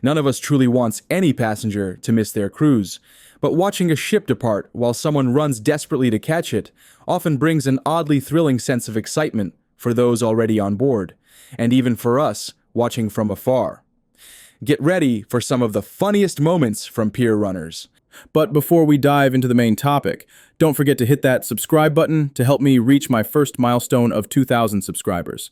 None of us truly wants any passenger to miss their cruise, but watching a ship depart while someone runs desperately to catch it often brings an oddly thrilling sense of excitement for those already on board, and even for us watching from afar. Get ready for some of the funniest moments from pier runners. But before we dive into the main topic, don't forget to hit that subscribe button to help me reach my first milestone of 2,000 subscribers.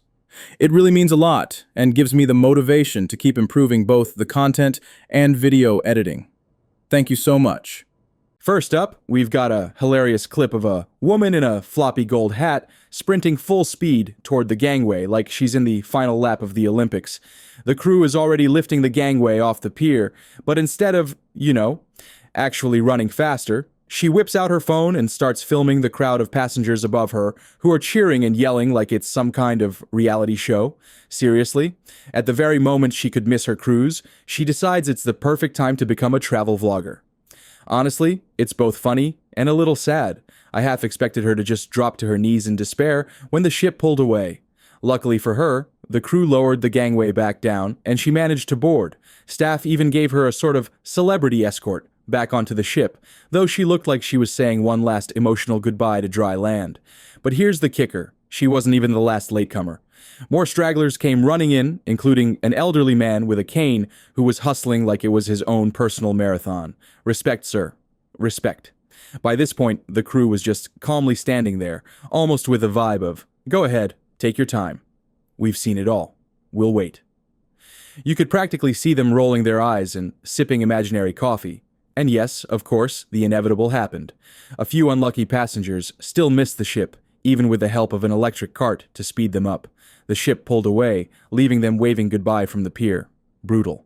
It really means a lot and gives me the motivation to keep improving both the content and video editing. Thank you so much. First up, we've got a hilarious clip of a woman in a floppy gold hat sprinting full speed toward the gangway like she's in the final lap of the Olympics. The crew is already lifting the gangway off the pier, but instead of, actually running faster, she whips out her phone and starts filming the crowd of passengers above her who are cheering and yelling like it's some kind of reality show. Seriously, at the very moment she could miss her cruise, she decides it's the perfect time to become a travel vlogger. Honestly, it's both funny and a little sad. I half expected her to just drop to her knees in despair when the ship pulled away. Luckily for her, the crew lowered the gangway back down and she managed to board. Staff even gave her a sort of celebrity escort back onto the ship, though she looked like she was saying one last emotional goodbye to dry land. But here's the kicker. She wasn't even the last latecomer. More stragglers came running in, including an elderly man with a cane who was hustling like it was his own personal marathon. Respect, sir. Respect. By this point, the crew was just calmly standing there, almost with a vibe of, go ahead, take your time. We've seen it all. We'll wait. You could practically see them rolling their eyes and sipping imaginary coffee. And yes, of course, the inevitable happened. A few unlucky passengers still missed the ship, even with the help of an electric cart to speed them up. The ship pulled away, leaving them waving goodbye from the pier. Brutal.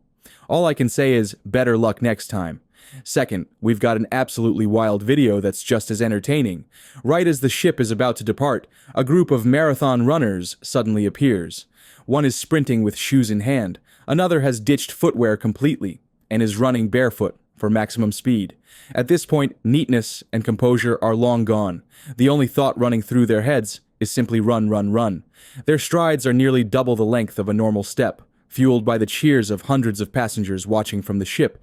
All I can say is, better luck next time. Second, we've got an absolutely wild video that's just as entertaining. Right as the ship is about to depart, a group of marathon runners suddenly appears. One is sprinting with shoes in hand, another has ditched footwear completely, and is running barefoot for maximum speed. At this point, neatness and composure are long gone. The only thought running through their heads is simply run, run, run. Their strides are nearly double the length of a normal step, fueled by the cheers of hundreds of passengers watching from the ship.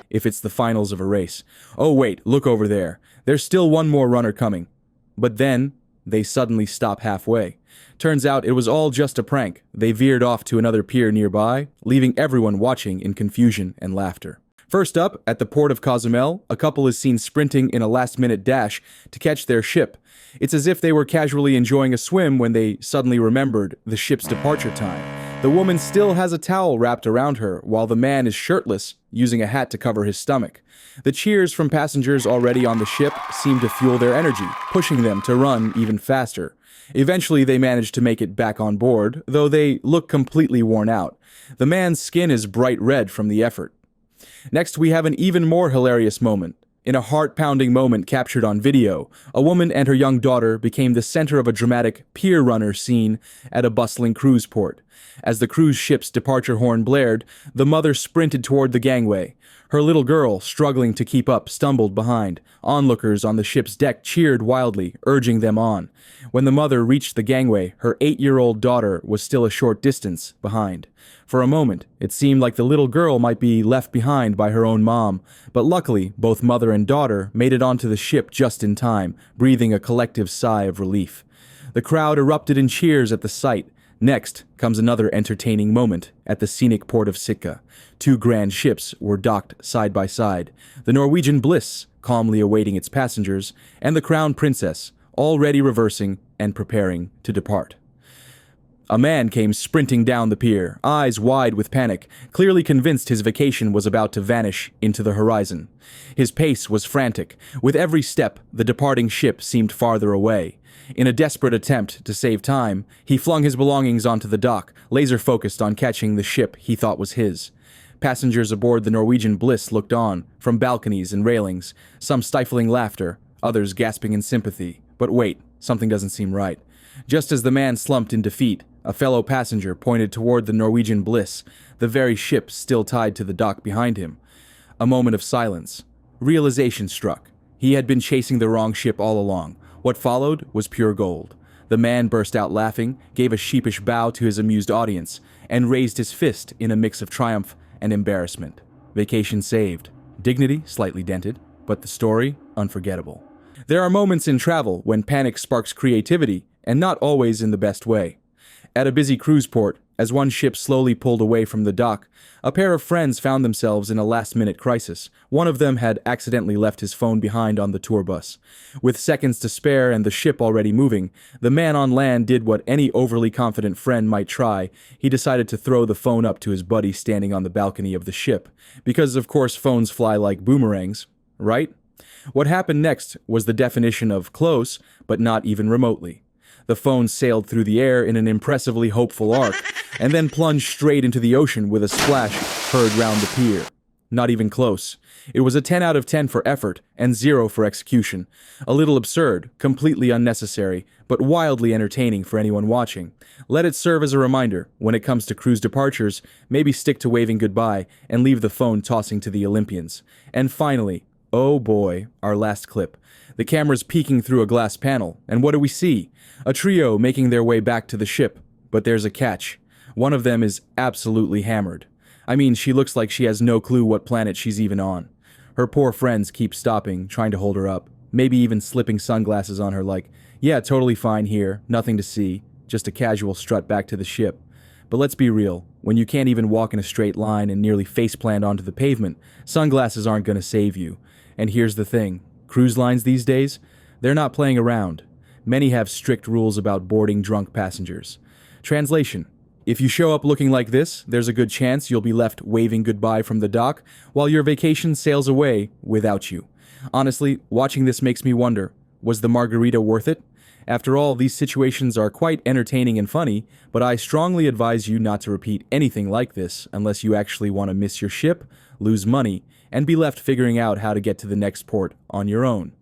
If it's the finals of a race. Oh wait, look over there. There's still one more runner coming. But then, they suddenly stop halfway. Turns out it was all just a prank. They veered off to another pier nearby, leaving everyone watching in confusion and laughter. First up, at the port of Cozumel, a couple is seen sprinting in a last-minute dash to catch their ship. It's as if they were casually enjoying a swim when they suddenly remembered the ship's departure time. The woman still has a towel wrapped around her, while the man is shirtless, using a hat to cover his stomach. The cheers from passengers already on the ship seem to fuel their energy, pushing them to run even faster. Eventually, they manage to make it back on board, though they look completely worn out. The man's skin is bright red from the effort. Next, we have an even more hilarious moment. In a heart-pounding moment captured on video, a woman and her young daughter became the center of a dramatic pier runner scene at a bustling cruise port. As the cruise ship's departure horn blared, the mother sprinted toward the gangway. Her little girl, struggling to keep up, stumbled behind. Onlookers on the ship's deck cheered wildly, urging them on. When the mother reached the gangway, her 8-year-old daughter was still a short distance behind. For a moment, it seemed like the little girl might be left behind by her own mom, but luckily, both mother and daughter made it onto the ship just in time, breathing a collective sigh of relief. The crowd erupted in cheers at the sight. Next comes another entertaining moment at the scenic port of Sitka. 2 grand ships were docked side by side, the Norwegian Bliss calmly awaiting its passengers, and the Crown Princess already reversing and preparing to depart. A man came sprinting down the pier, eyes wide with panic, clearly convinced his vacation was about to vanish into the horizon. His pace was frantic. With every step, the departing ship seemed farther away. In a desperate attempt to save time, he flung his belongings onto the dock, laser-focused on catching the ship he thought was his. Passengers aboard the Norwegian Bliss looked on, from balconies and railings, some stifling laughter, others gasping in sympathy. But wait, something doesn't seem right. Just as the man slumped in defeat, a fellow passenger pointed toward the Norwegian Bliss, the very ship still tied to the dock behind him. A moment of silence. Realization struck. He had been chasing the wrong ship all along. What followed was pure gold. The man burst out laughing, gave a sheepish bow to his amused audience, and raised his fist in a mix of triumph and embarrassment. Vacation saved. Dignity slightly dented, but the story unforgettable. There are moments in travel when panic sparks creativity, and not always in the best way. At a busy cruise port, as one ship slowly pulled away from the dock, a pair of friends found themselves in a last-minute crisis. One of them had accidentally left his phone behind on the tour bus. With seconds to spare and the ship already moving, the man on land did what any overly confident friend might try. He decided to throw the phone up to his buddy standing on the balcony of the ship. Because, of course, phones fly like boomerangs, right? What happened next was the definition of close, but not even remotely. The phone sailed through the air in an impressively hopeful arc, and then plunged straight into the ocean with a splash heard round the pier. Not even close. It was a 10 out of 10 for effort and 0 for execution. A little absurd, completely unnecessary, but wildly entertaining for anyone watching. Let it serve as a reminder, when it comes to cruise departures, maybe stick to waving goodbye and leave the phone tossing to the Olympians. And finally, oh boy, our last clip. The camera's peeking through a glass panel, and what do we see? A trio making their way back to the ship. But there's a catch. One of them is absolutely hammered. I mean, she looks like she has no clue what planet she's even on. Her poor friends keep stopping, trying to hold her up, maybe even slipping sunglasses on her like, yeah, totally fine here, nothing to see, just a casual strut back to the ship. But let's be real, when you can't even walk in a straight line and nearly face-plant onto the pavement, sunglasses aren't going to save you. And here's the thing. Cruise lines these days, they're not playing around. Many have strict rules about boarding drunk passengers. Translation: if you show up looking like this, there's a good chance you'll be left waving goodbye from the dock while your vacation sails away without you. Honestly, watching this makes me wonder, was the margarita worth it? After all, these situations are quite entertaining and funny, but I strongly advise you not to repeat anything like this unless you actually want to miss your ship, lose money, and be left figuring out how to get to the next port on your own.